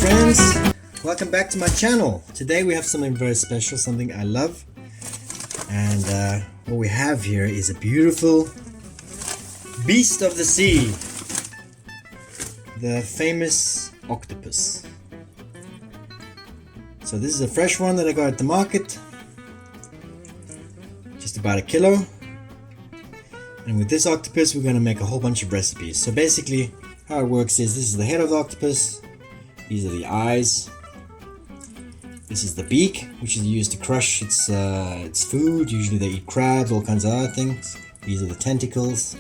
friends, welcome back to my channel. Today we have something very special, something I love, and what we have here is a beautiful beast of the sea, the famous octopus. So this is a fresh one that I got at the market, just about a kilo. And with this octopus we're going to make a whole bunch of recipes. So basically how it works is, this is the head of the octopus, these are the eyes, this is the beak, which is used to crush its food. Usually they eat crabs, all kinds of other things. These are the tentacles.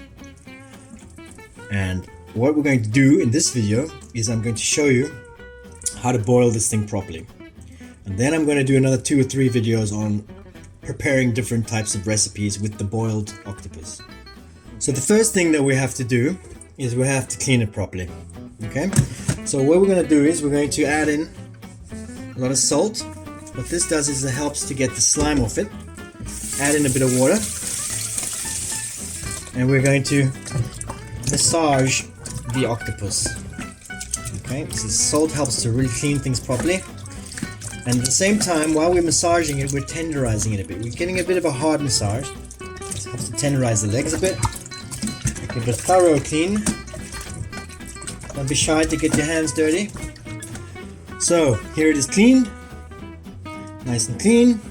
And what we're going to do in this video is I'm going to show you how to boil this thing properly. And then I'm going to do another 2 or 3 videos on preparing different types of recipes with the boiled octopus. So the first thing that we have to do is we have to clean it properly. Okay? So what we're going to do is we're going to add in a lot of salt. What this does is it helps to get the slime off it. Add in a bit of water. And we're going to massage the octopus. Okay? So salt helps to really clean things properly. And at the same time, while we're massaging it, we're tenderizing it a bit. We're getting a bit of a hard massage. This helps to tenderize the legs a bit. Give it a thorough clean. Don't be shy to get your hands dirty. So here it is cleaned. Nice and clean.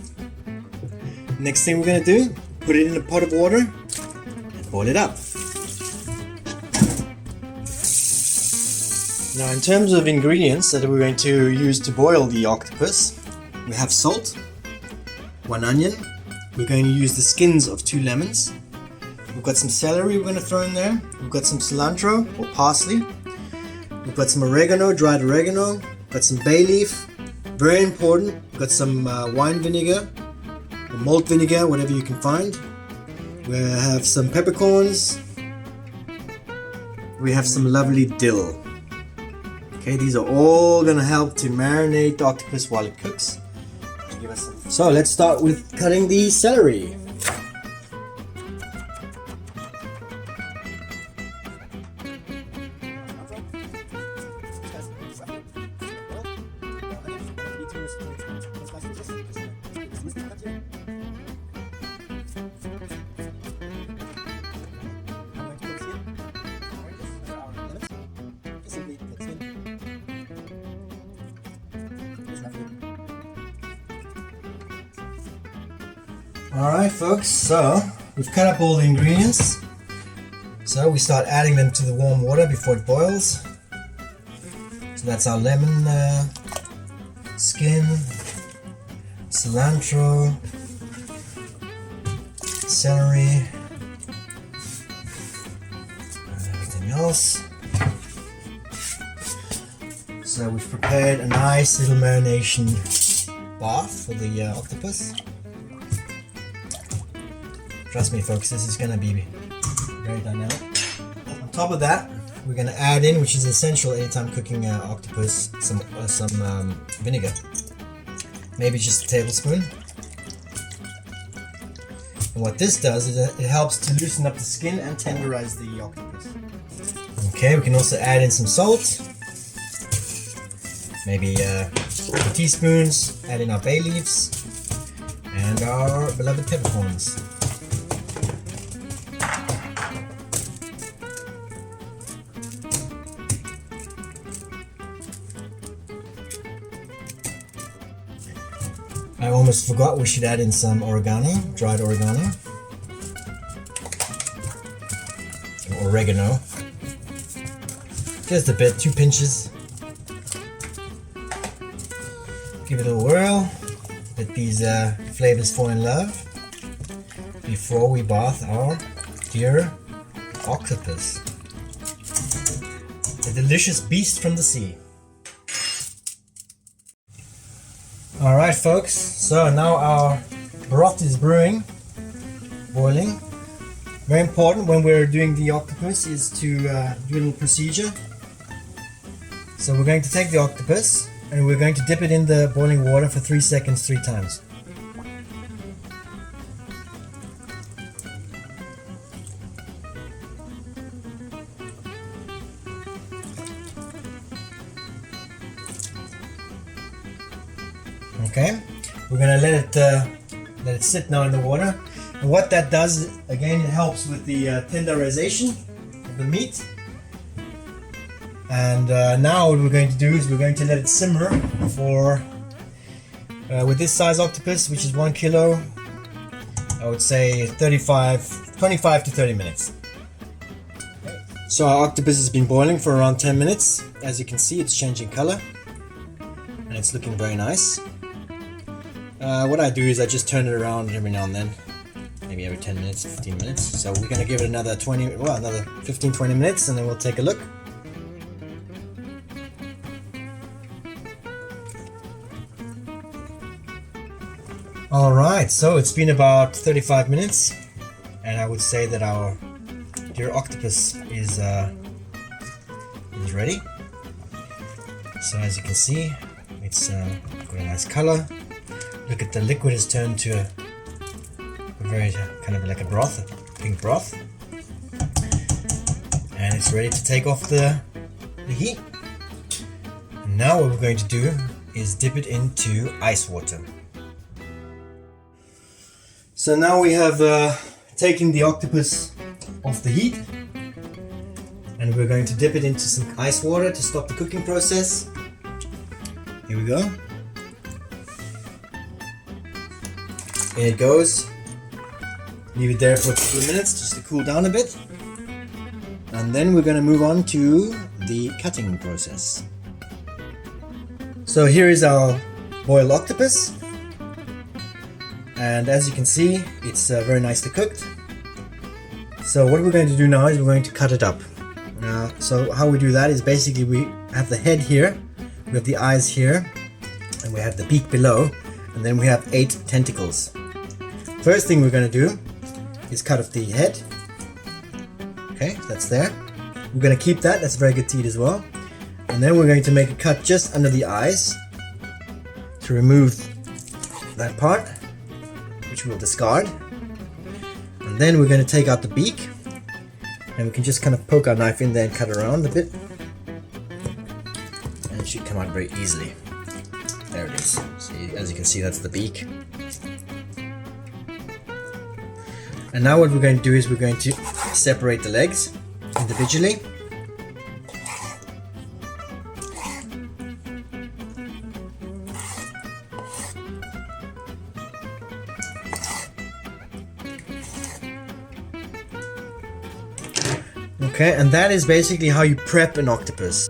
Next thing we're going to do, put it in a pot of water and boil it up. Now in terms of ingredients that we're going to use to boil the octopus, we have salt, 1 onion, we're going to use the skins of 2 lemons, we've got some celery we're going to throw in there, we've got some cilantro or parsley, we've got some oregano, dried oregano, we've got some bay leaf, very important, we've got some wine vinegar, or malt vinegar, whatever you can find, we have some peppercorns, we have some lovely dill. Okay, these are all going to help to marinate the octopus while it cooks. So let's start with cutting the celery. Alright folks, so we've cut up all the ingredients. So we start adding them to the warm water before it boils. So that's our lemon skin, cilantro, celery, and everything else. So we've prepared a nice little marination bath for the octopus. Trust me folks, this is going to be very dynamic. On top of that, we're going to add in, which is essential anytime cooking octopus, some vinegar. Maybe just a tablespoon. And what this does is it helps to loosen up the skin and tenderize the octopus. Okay, we can also add in some salt. Maybe 2 teaspoons. Add in our bay leaves and our beloved peppercorns. I almost forgot we should add in some oregano, dried oregano, or oregano, just a bit, 2 pinches. Give it a whirl, let these flavors fall in love before we bath our dear octopus, a delicious beast from the sea. Alright folks, so now our broth is brewing, boiling. Very important when we're doing the octopus is to do a little procedure. So we're going to take the octopus and we're going to dip it in the boiling water for 3 seconds 3 times. Okay, we're gonna let it sit now in the water. And what that does, again, it helps with the tenderization of the meat. And now what we're going to do is we're going to let it simmer for, with this size octopus, which is 1 kilo, I would say 25 to 30 minutes. So our octopus has been boiling for around 10 minutes. As you can see, it's changing color and it's looking very nice. What I do is I just turn it around every now and then, maybe every 10 minutes, 15 minutes. So we're going to give it another 15-20 minutes and then we'll take a look. Alright, so it's been about 35 minutes and I would say that our dear octopus is ready. So as you can see, it's got a nice color. Look at the liquid has turned to a very kind of like a broth, a pink broth. And it's ready to take off the heat. And now what we're going to do is dip it into ice water. So now we have taken the octopus off the heat and we're going to dip it into some ice water to stop the cooking process. Here we go. In it goes. Leave it there for a couple of minutes just to cool down a bit. And then we're going to move on to the cutting process. So here is our boiled octopus. And as you can see, it's very nicely cooked. So what we're going to do now is we're going to cut it up. So how we do that is basically we have the head here, we have the eyes here, and we have the beak below, and then we have 8 tentacles. First thing we're going to do is cut off the head. Okay, that's there. We're going to keep that, that's very good to eat as well. And then we're going to make a cut just under the eyes to remove that part, which we'll discard. And then we're going to take out the beak, and we can just kind of poke our knife in there and cut around a bit, and it should come out very easily. There it is. See, as you can see, that's the beak. And now what we're going to do is we're going to separate the legs individually. Okay, and that is basically how you prep an octopus.